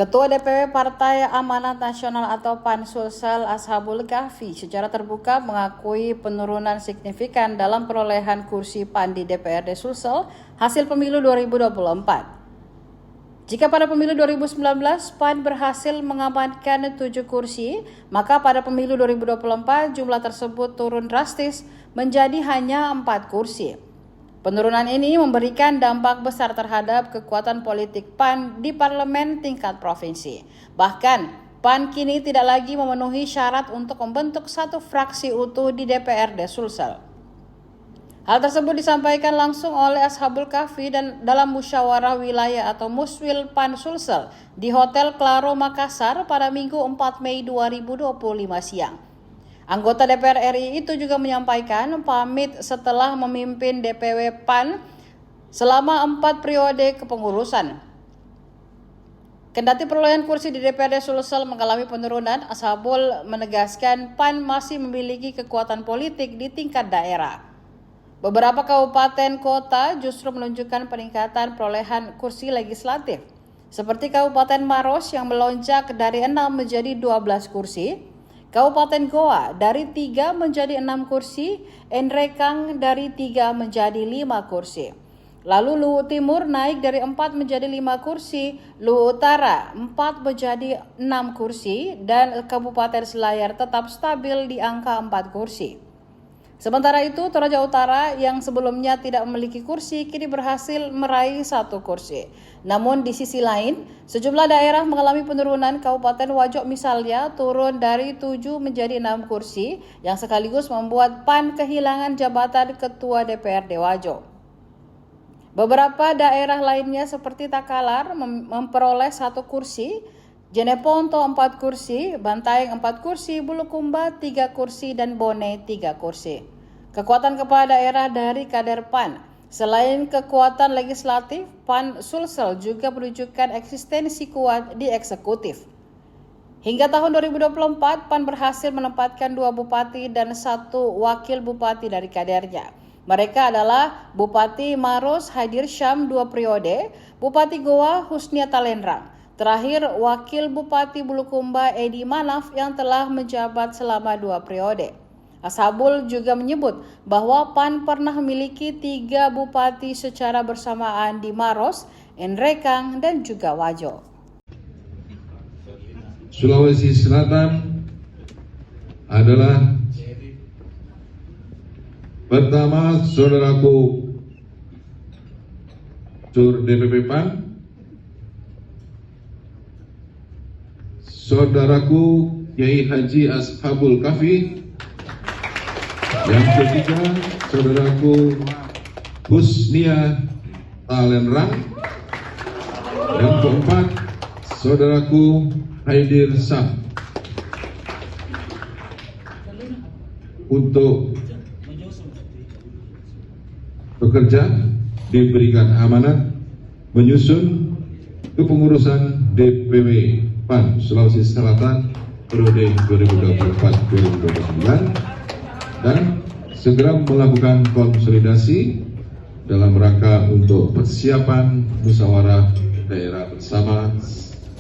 Ketua DPW Partai Amanat Nasional atau PAN Sulsel Ashabul Kahfi secara terbuka mengakui penurunan signifikan dalam perolehan kursi PAN di DPRD Sulsel hasil pemilu 2024. Jika pada pemilu 2019 PAN berhasil mengamankan 7 kursi, maka pada pemilu 2024 jumlah tersebut turun drastis menjadi hanya 4 kursi. Penurunan ini memberikan dampak besar terhadap kekuatan politik PAN di parlemen tingkat provinsi. Bahkan, PAN kini tidak lagi memenuhi syarat untuk membentuk satu fraksi utuh di DPRD Sulsel. Hal tersebut disampaikan langsung oleh Ashabul Kahfi dan dalam musyawarah wilayah atau Muswil PAN Sulsel di Hotel Claro Makassar pada Minggu 4 Mei 2025 siang. Anggota DPR RI itu juga menyampaikan pamit setelah memimpin DPW PAN selama 4 periode kepengurusan. Kendati perolehan kursi di DPRD Sulsel mengalami penurunan, Ashabul menegaskan PAN masih memiliki kekuatan politik di tingkat daerah. Beberapa kabupaten kota justru menunjukkan peningkatan perolehan kursi legislatif, seperti Kabupaten Maros yang melonjak dari 6 menjadi 12 kursi, Kabupaten Goa dari 3 menjadi 6 kursi, Enrekang dari 3 menjadi 5 kursi. Lalu Luwu Timur naik dari 4 menjadi 5 kursi, Luwu Utara 4 menjadi 6 kursi, dan Kabupaten Selayar tetap stabil di angka 4 kursi. Sementara itu, Toraja Utara yang sebelumnya tidak memiliki kursi kini berhasil meraih 1 kursi. Namun di sisi lain, sejumlah daerah mengalami penurunan. Kabupaten Wajok misalnya turun dari 7 menjadi 6 kursi yang sekaligus membuat PAN kehilangan jabatan Ketua DPRD Wajok. Beberapa daerah lainnya seperti Takalar memperoleh 1 kursi, Jeneponto 4 kursi, Bantaeng 4 kursi, Bulukumba 3 kursi, dan Bone 3 kursi. Kekuatan kepala daerah dari kader PAN. Selain kekuatan legislatif, PAN Sulsel juga menunjukkan eksistensi kuat di eksekutif. Hingga tahun 2024, PAN berhasil menempatkan 2 bupati dan 1 wakil bupati dari kadernya. Mereka adalah Bupati Maros Haidir Syam 2 periode, Bupati Goa Husnia Talenrang. Terakhir, Wakil Bupati Bulukumba Edi Manaf yang telah menjabat selama 2 periode. Ashabul juga menyebut bahwa PAN pernah memiliki 3 bupati secara bersamaan di Maros, Enrekang, dan juga Wajo. Sulawesi Selatan adalah pertama saudaraku Sur DPP PAN, saudaraku Kiai Haji Ashabul Kahfi. Yang ketiga, saudaraku Husnia Talenrang. Yang keempat, saudaraku Haidir Syam. Untuk bekerja diberikan amanat menyusun kepengurusan DPW PAN Sulawesi Selatan periode 2024-2029 dan segera melakukan konsolidasi dalam rangka untuk persiapan musyawarah daerah bersama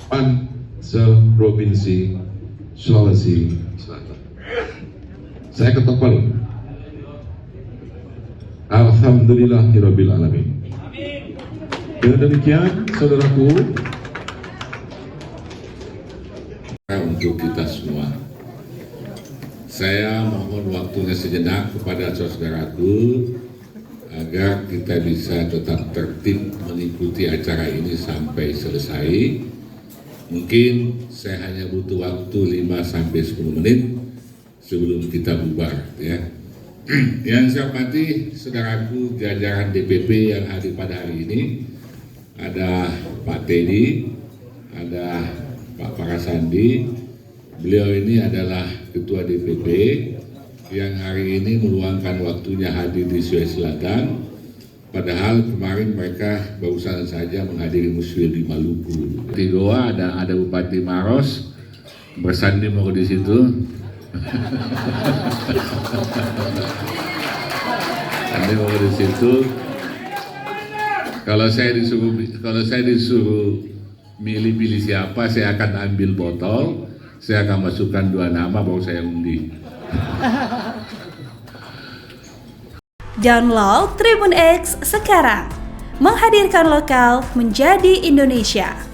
PAN se-Provinsi Sulawesi Selatan. Saya ketok palu. Alhamdulillahirabbil alamin. Dengan demikian, saudaraku, untuk kita semua, saya mohon waktunya sejenak kepada saudaraku agar kita bisa tetap tertib mengikuti acara ini sampai selesai. Mungkin saya hanya butuh waktu 5-10 menit sebelum kita bubar, ya. Yang saya hormati saudaraku jajaran DPP yang hadir pada hari ini, ada Pak Teddy, ada Pak Parasandi. Beliau ini adalah Ketua DPP yang hari ini meluangkan waktunya hadir di Sulawesi Selatan. Padahal kemarin mereka barusan saja menghadiri Muswil di Maluku. Di Goa ada Bupati Maros, bersanding mau di situ. Anda mau di situ. Kalau saya disuruh pilih siapa, saya akan ambil botol, saya akan masukkan 2 nama, baru saya undi. Download Tribun X sekarang, menghadirkan lokal menjadi Indonesia.